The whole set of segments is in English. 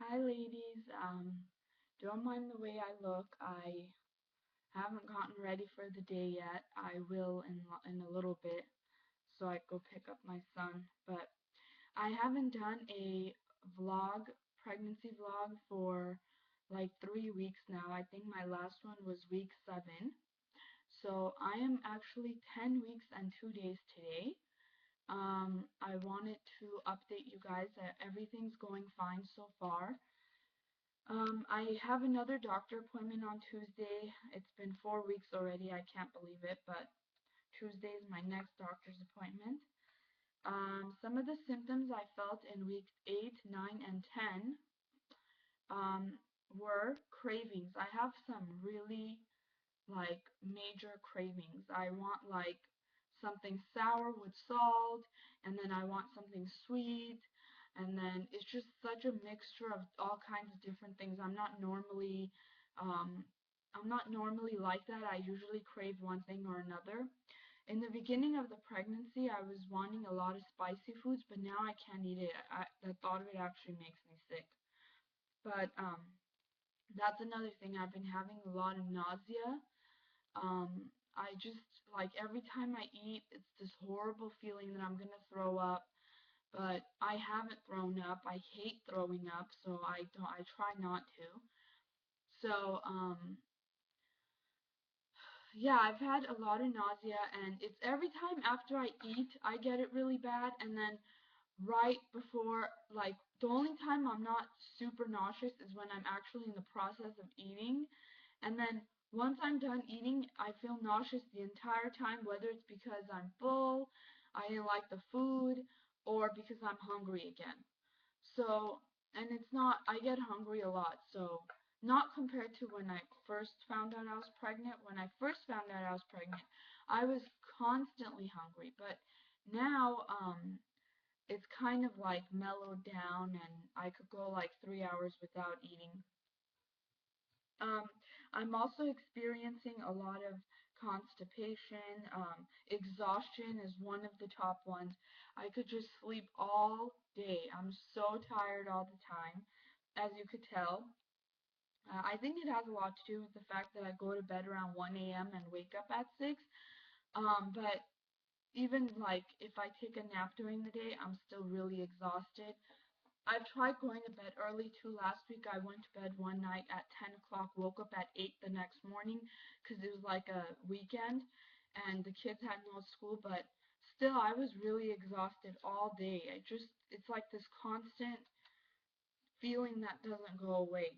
Hi, ladies. Don't mind the way I look. I haven't gotten ready for the day yet. I will in a little bit, so I go pick up my son. But I haven't done a vlog, pregnancy vlog, for like 3 weeks now. I think my last one was week 7. So I am actually 10 weeks and 2 days today. I wanted to update you guys that everything's going fine so far. I have another doctor appointment on Tuesday. It's been 4 weeks already. I can't believe it, but Tuesday is my next doctor's appointment. Some of the symptoms I felt in weeks 8, 9, and 10 um, were cravings. I have some really like major cravings. I want like something sour with salt, and then I want something sweet, and then it's just such a mixture of all kinds of different things. Um, I'm not normally like that. I usually crave one thing or another. In the beginning of the pregnancy, I was wanting a lot of spicy foods, but now I can't eat it. The thought of it actually makes me sick. But that's another thing. I've been having a lot of nausea. I just like every time I eat, it's this horrible feeling that I'm gonna throw up. But I haven't thrown up. I hate throwing up, so I try not to. So, yeah, I've had a lot of nausea, and it's every time after I eat, I get it really bad, and then right before, like, the only time I'm not super nauseous is when I'm actually in the process of eating. And then once I'm done eating, I feel nauseous the entire time, whether it's because I'm full, I didn't like the food, or because I'm hungry again. So, and it's not, I get hungry a lot. So, not compared to when I first found out I was pregnant. When I first found out I was pregnant, I was constantly hungry. But now, it's kind of like mellowed down, and I could go like 3 hours without eating. Um, I'm also experiencing a lot of constipation. Exhaustion is one of the top ones. I could just sleep all day. I'm so tired all the time, as you could tell. I think it has a lot to do with the fact that I go to bed around 1 a.m. and wake up at 6. But even like if I take a nap during the day, I'm still really exhausted. I've tried going to bed early too. Last week I went to bed one night at 10 o'clock, woke up at 8 the next morning because it was like a weekend and the kids had no school, but still I was really exhausted all day. It's like this constant feeling that doesn't go away.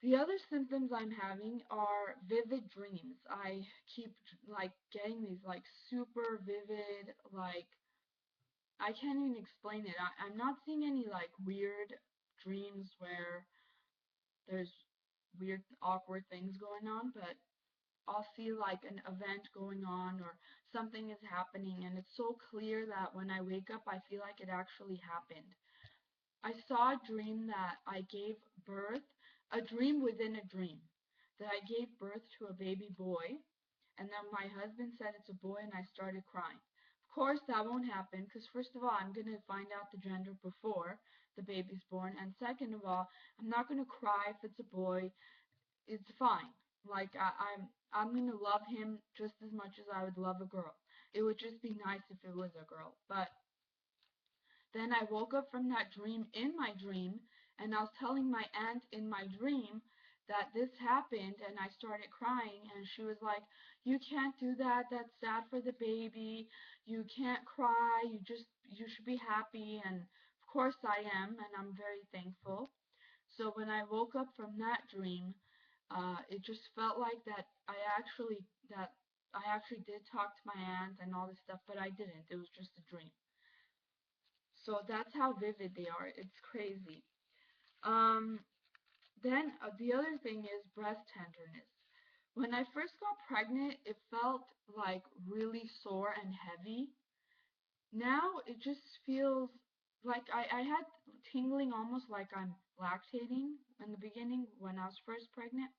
The other symptoms I'm having are vivid dreams. I keep like getting these like super vivid, like I can't even explain it. I'm not seeing any like weird dreams where there's weird, awkward things going on, but I'll see like an event going on or something is happening, and it's so clear that when I wake up, I feel like it actually happened. I saw a dream that I gave birth, a dream within a dream, that I gave birth to a baby boy, and then my husband said it's a boy, and I started crying. Of course, that won't happen because, first of all, I'm going to find out the gender before the baby's born, and second of all, I'm not going to cry if it's a boy. It's fine. Like, I'm going to love him just as much as I would love a girl. It would just be nice if it was a girl. But then I woke up from that dream in my dream, and I was telling my aunt in my dream that this happened, and I started crying, and she was like, "You can't do that. That's sad for the baby. You can't cry. You should be happy." And of course I am, and I'm very thankful. So when I woke up from that dream, it just felt like that I actually did talk to my aunt and all this stuff, but I didn't. It was just a dream. So that's how vivid they are. It's crazy. Um, then the other thing is breast tenderness. When I first got pregnant, it felt like really sore and heavy. Now it just feels like I had tingling almost like I'm lactating in the beginning when I was first pregnant.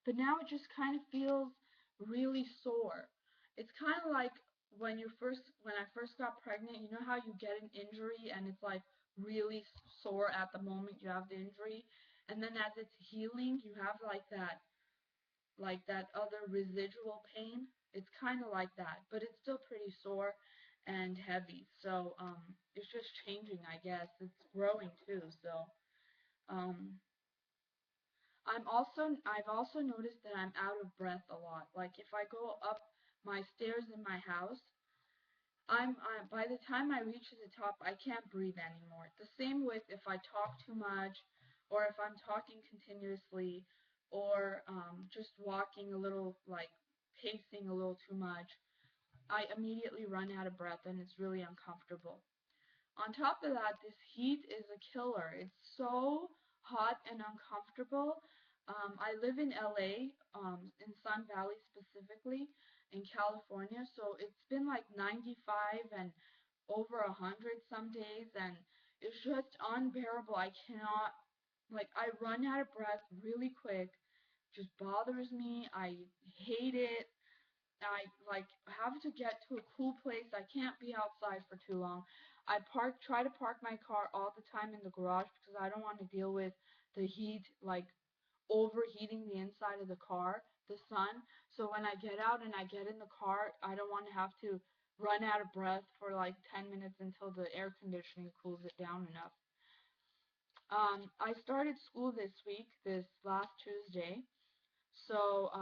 But now it just kind of feels really sore. It's kind of like when I first got pregnant, you know how you get an injury and it's like really sore at the moment you have the injury, and then as it's healing, you have like that other residual pain. It's kind of like that, but it's still pretty sore and heavy. So it's just changing, I guess. It's growing too. So um, I've also noticed that I'm out of breath a lot. Like if I go up my stairs in my house, by the time I reach the top, I can't breathe anymore. The same with if I talk too much, or if I'm talking continuously, or just walking a little, like pacing a little too much. I immediately run out of breath, and it's really uncomfortable. On top of that, this heat is a killer. It's so hot and uncomfortable. I live in LA, in Sun Valley specifically, in California, so it's been like 95 and over 100 some days, and it's just unbearable. I cannot, like, I run out of breath really quick. Just bothers me. I hate it. I like have to get to a cool place. I can't be outside for too long. Try to park my car all the time in the garage because I don't want to deal with the heat, like overheating the inside of the car, the sun. So when I get out and I get in the car, I don't want to have to run out of breath for like 10 minutes until the air conditioning cools it down enough. I started school this last Tuesday. So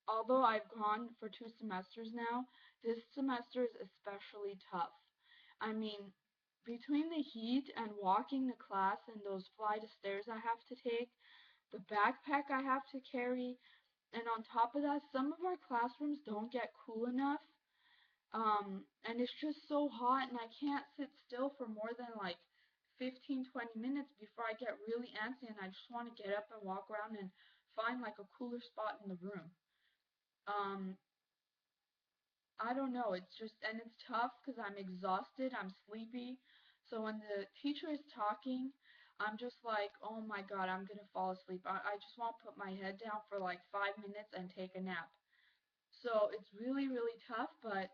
although I've gone for 2 semesters now, this semester is especially tough. I mean, between the heat and walking to class and those flight of stairs I have to take, the backpack I have to carry, and on top of that, some of our classrooms don't get cool enough. And it's just so hot, and I can't sit still for more than like 15, 20 minutes before I get really antsy and I just want to get up and walk around and find like a cooler spot in the room. Um, I don't know. It's just, and it's tough because I'm exhausted, I'm sleepy. So when the teacher is talking, I'm just like, oh my God, I'm gonna fall asleep. I just want to put my head down for like 5 minutes and take a nap. So it's really, really tough, but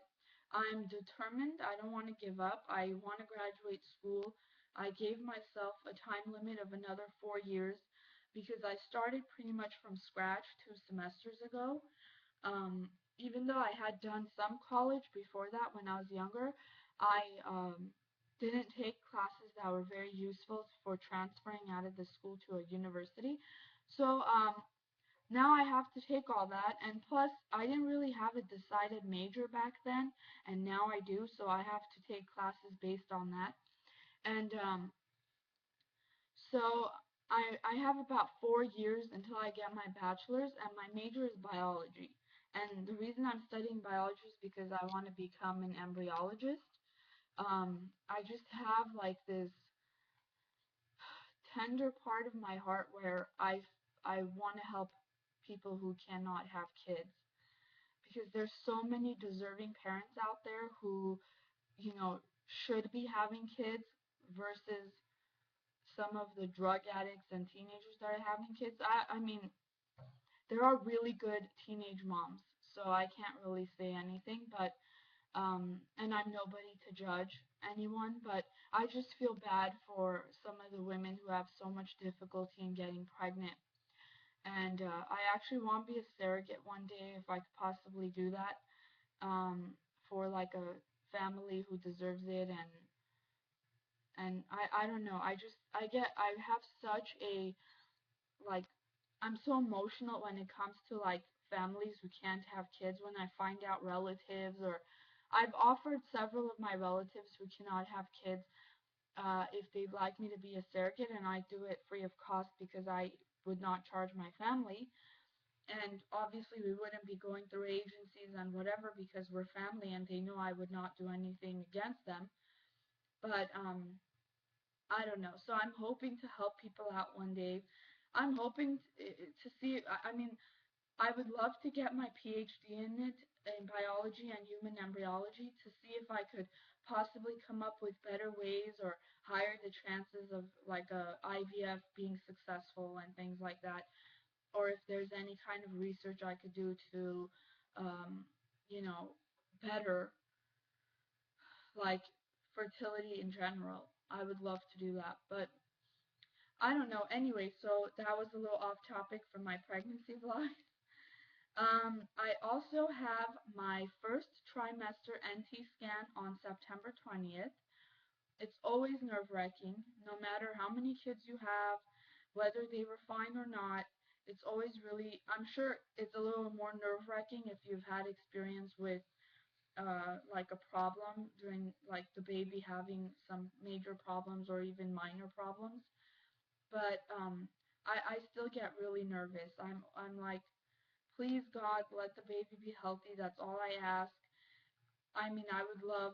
I'm determined. I don't want to give up. I want to graduate school. I gave myself a time limit of another 4 years because I started pretty much from scratch 2 semesters ago. Even though I had done some college before that when I was younger, I didn't take classes that were very useful for transferring out of the school to a university. So now I have to take all that, and plus I didn't really have a decided major back then, and now I do, so I have to take classes based on that. And so I have about 4 years until I get my bachelor's, and my major is biology. And the reason I'm studying biology is because I want to become an embryologist. I just have like this tender part of my heart where I want to help people who cannot have kids because there's so many deserving parents out there who, should be having kids versus some of the drug addicts and teenagers that are having kids. I mean, there are really good teenage moms, so I can't really say anything, but and I'm nobody to judge anyone, but I just feel bad for some of the women who have so much difficulty in getting pregnant. And I actually want to be a surrogate one day if I could possibly do that, for like a family who deserves it. And I don't know. I have such a, like, I'm so emotional when it comes to like families who can't have kids. When I find out relatives, or I've offered several of my relatives who cannot have kids, if they'd like me to be a surrogate, and I do it free of cost because I would not charge my family. And obviously we wouldn't be going through agencies and whatever because we're family and they know I would not do anything against them. But I don't know. So I'm hoping to help people out one day. I'm hoping to see. I mean, I would love to get my PhD in it, in biology and human embryology, to see if I could possibly come up with better ways or higher the chances of like a IVF being successful and things like that, or if there's any kind of research I could do to, um, you know, better like fertility in general. I would love to do that, but I don't know. Anyway, so that was a little off topic from my pregnancy vlog. I also have my first trimester NT scan on September 20th. It's always nerve-wracking, no matter how many kids you have, whether they were fine or not. It's always really, I'm sure it's a little more nerve-wracking if you've had experience with like a problem during like the baby having some major problems or even minor problems. But I still get really nervous. I'm like, please God, let the baby be healthy. That's all I ask. I mean, I would love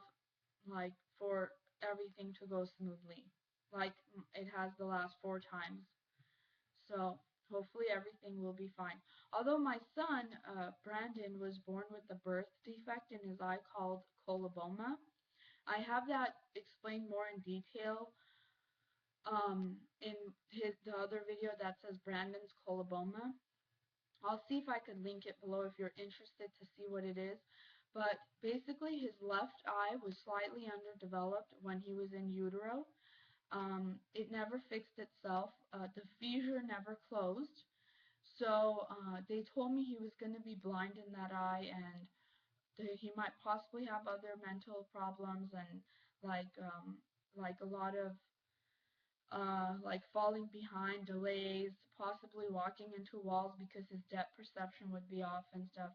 like for everything to go smoothly, like it has the last 4 times. So hopefully everything will be fine. Although my son, Brandon, was born with a birth defect in his eye called Coloboma. I have that explained more in detail in the other video that says Brandon's Coloboma. I'll see if I could link it below if you're interested to see what it is. But basically, his left eye was slightly underdeveloped when he was in utero. It never fixed itself. The fissure never closed. So they told me he was going to be blind in that eye, and he might possibly have other mental problems and like like a lot of like falling behind, delays, possibly walking into walls because his depth perception would be off and stuff.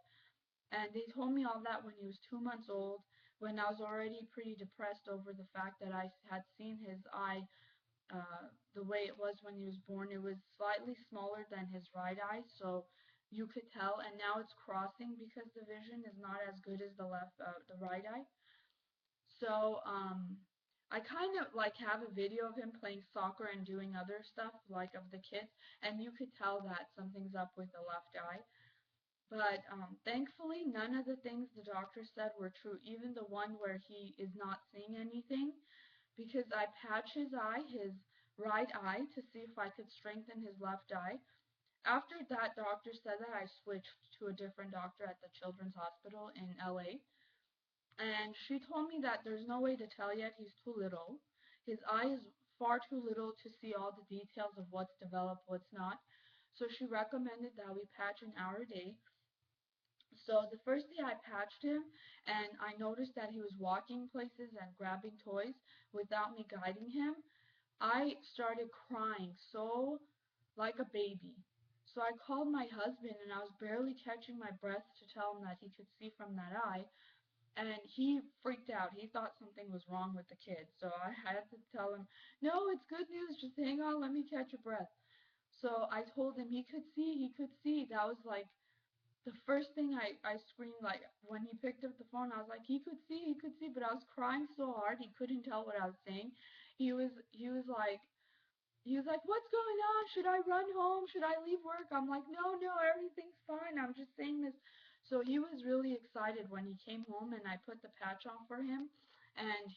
And they told me all that when he was 2 months old, when I was already pretty depressed over the fact that I had seen his eye the way it was when he was born. It was slightly smaller than his right eye, so you could tell. And now it's crossing because the vision is not as good as the right eye. So I kind of like have a video of him playing soccer and doing other stuff like of the kids, and you could tell that something's up with the left eye. But thankfully, none of the things the doctor said were true, even the one where he is not seeing anything, because I patched his eye, his right eye, to see if I could strengthen his left eye. After that doctor said that, I switched to a different doctor at the Children's Hospital in LA. And she told me that there's no way to tell yet, he's too little. His eye is far too little to see all the details of what's developed, what's not. So she recommended that we patch an hour a day. So the first day I patched him, and I noticed that he was walking places and grabbing toys without me guiding him, I started crying so like a baby. So I called my husband, and I was barely catching my breath to tell him that he could see from that eye. And he freaked out. He thought something was wrong with the kid. So I had to tell him, no, it's good news. Just hang on. Let me catch a breath. So I told him he could see. He could see. That was like the first thing I screamed. Like when he picked up the phone, I was like, he could see. He could see. But I was crying so hard he couldn't tell what I was saying. He was like, what's going on? Should I run home? Should I leave work? I'm like, no, no, everything's fine. I'm just saying this. So he was really excited when he came home and I put the patch on for him. And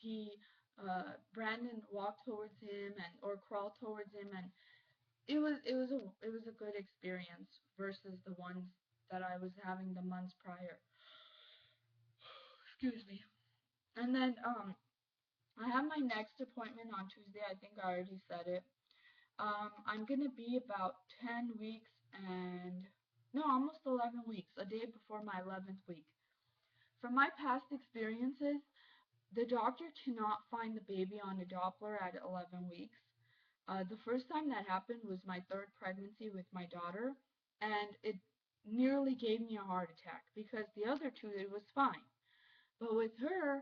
Brandon walked towards him or crawled towards him, and it was a good experience versus the ones that I was having the months prior. Excuse me. And then I have my next appointment on Tuesday. I think I already said it. I'm gonna be about 10 weeks and no, almost 11 weeks, a day before my 11th week. From my past experiences, the doctor cannot find the baby on a Doppler at 11 weeks. The first time that happened was my third pregnancy with my daughter, and it nearly gave me a heart attack because the other two, it was fine. But with her,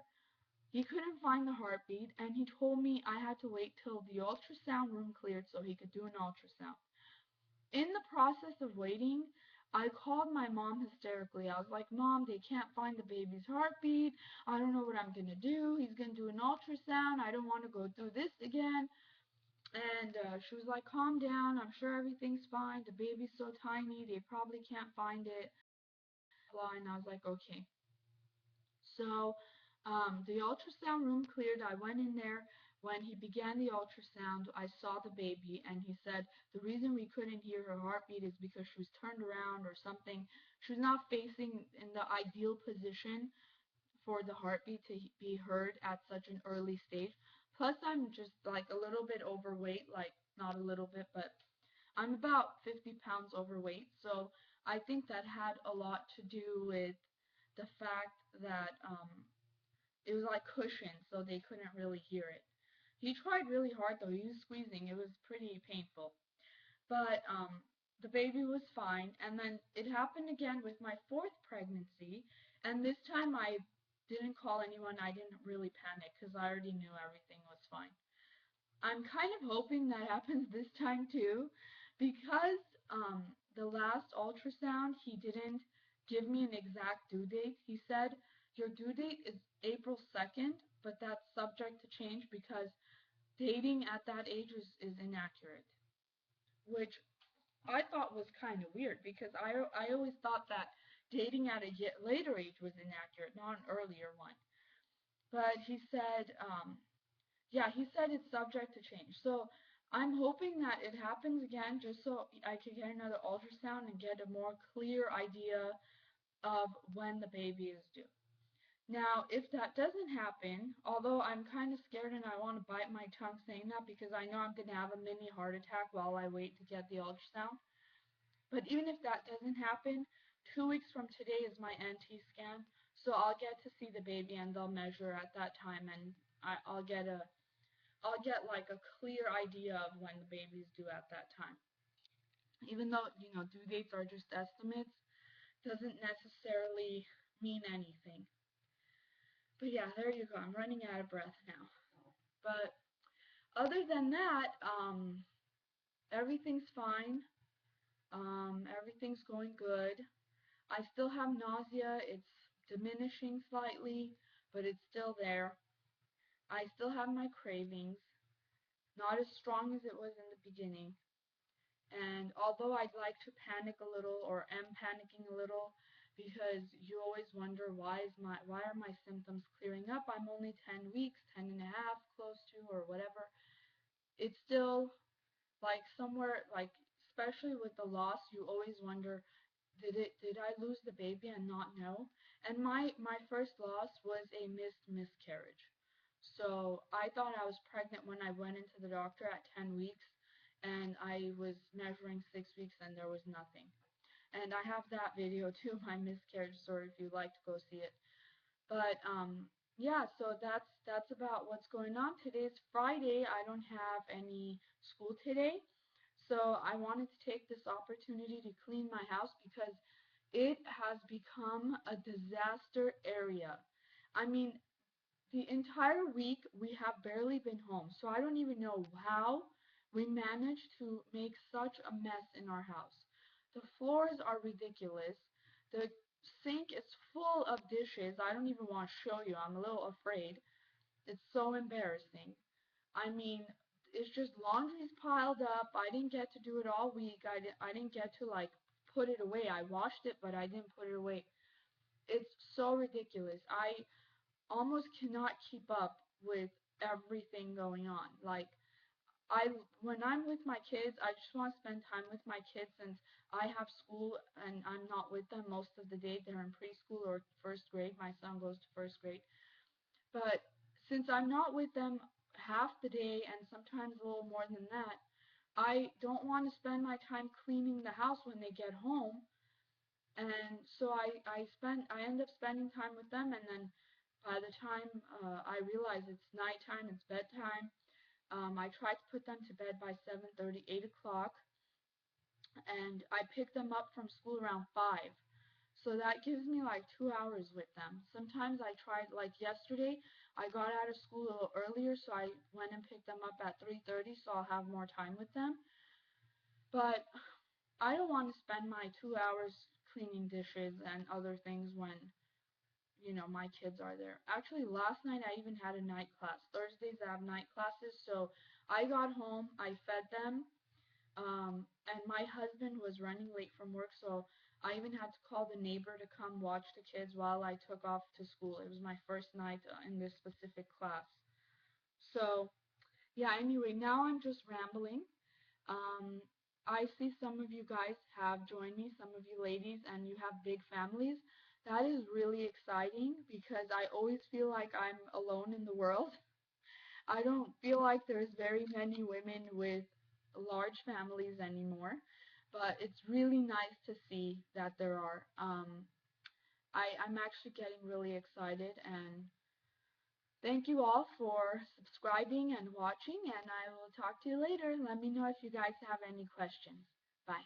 he couldn't find the heartbeat, and he told me I had to wait till the ultrasound room cleared so he could do an ultrasound. In the process of waiting, I called my mom hysterically. I was like, Mom, they can't find the baby's heartbeat. I don't know what I'm going to do. He's going to do an ultrasound. I don't want to go through this again. And she was like, calm down. I'm sure everything's fine. The baby's so tiny. They probably can't find it. And I was like, okay. So the ultrasound room cleared. I went in there. When he began the ultrasound, I saw the baby, and he said the reason we couldn't hear her heartbeat is because she was turned around or something. She was not facing in the ideal position for the heartbeat to be heard at such an early stage. Plus, I'm just like a little bit overweight, like not a little bit, but I'm about 50 pounds overweight. So I think that had a lot to do with the fact that it was like cushioned, so they couldn't really hear it. He tried really hard though. He was squeezing. It was pretty painful. But the baby was fine. And then it happened again with my fourth pregnancy. And this time I didn't call anyone. I didn't really panic because I already knew everything was fine. I'm kind of hoping that happens this time too, because the last ultrasound he didn't give me an exact due date. He said your due date is April 2nd, but that's subject to change because dating at that age is inaccurate, which I thought was kind of weird because I always thought that dating at a later age was inaccurate, not an earlier one. But he said yeah, he said it's subject to change. So I'm hoping that it happens again just so I can get another ultrasound and get a more clear idea of when the baby is due. Now, if that doesn't happen, although I'm kind of scared and I want to bite my tongue saying that because I know I'm going to have a mini heart attack while I wait to get the ultrasound. But even if that doesn't happen, 2 weeks from today is my NT scan. So I'll get to see the baby and they'll measure at that time and I'll get like a clear idea of when the baby's due at that time. Even though, due dates are just estimates, doesn't necessarily mean anything. But yeah, there you go. I'm running out of breath now. But other than that, everything's fine. Everything's going good. I still have nausea. It's diminishing slightly, but it's still there. I still have my cravings. Not as strong as it was in the beginning. And although I'd like to panic a little or am panicking a little because you always wonder why are my symptoms clearing up? I'm only 10 weeks, 10 and a half close to or whatever. It's still like somewhere like especially with the loss, you always wonder did I lose the baby and not know? And my first loss was a miscarriage. So I thought I was pregnant when I went into the doctor at 10 weeks and I was measuring 6 weeks and there was nothing. And I have that video too, my miscarriage story, if you'd like to go see it. But yeah, so that's about what's going on. Today's Friday. I don't have any school today. So I wanted to take this opportunity to clean my house because it has become a disaster area. I mean, the entire week we have barely been home, so I don't even know how we managed to make such a mess in our house. The floors are ridiculous. The sink is full of dishes. I don't even want to show you. I'm a little afraid. It's so embarrassing. I mean, it's just laundry's piled up. I didn't get to do it all week. I didn't get to like put it away. I washed it, but I didn't put it away. It's so ridiculous. I almost cannot keep up with everything going on. Like I when I'm with my kids, I just want to spend time with my kids since I have school and I'm not with them most of the day. They're in preschool or first grade. My son goes to first grade. But since I'm not with them half the day and sometimes a little more than that, I don't want to spend my time cleaning the house when they get home. And so I end up spending time with them and then by the time I realize it's nighttime, it's bedtime, I try to put them to bed by 7:30, 8 o'clock, and I pick them up from school around 5. So that gives me like 2 hours with them. Sometimes I tried, like yesterday, I got out of school a little earlier, so I went and picked them up at 3:30, so I'll have more time with them. But I don't want to spend my 2 hours cleaning dishes and other things when my kids are there. Actually, last night I even had a night class. Thursdays I have night classes, so I got home, I fed them, and my husband was running late from work, so I even had to call the neighbor to come watch the kids while I took off to school. It was my first night in this specific class. So, yeah, anyway, now I'm just rambling. Um, I see some of you guys have joined me, some of you ladies, and you have big families. That is really exciting because I always feel like I'm alone in the world. I don't feel like there's very many women with large families anymore, but it's really nice to see that there are. I'm actually getting really excited, and thank you all for subscribing and watching, and I will talk to you later. Let me know if you guys have any questions. Bye.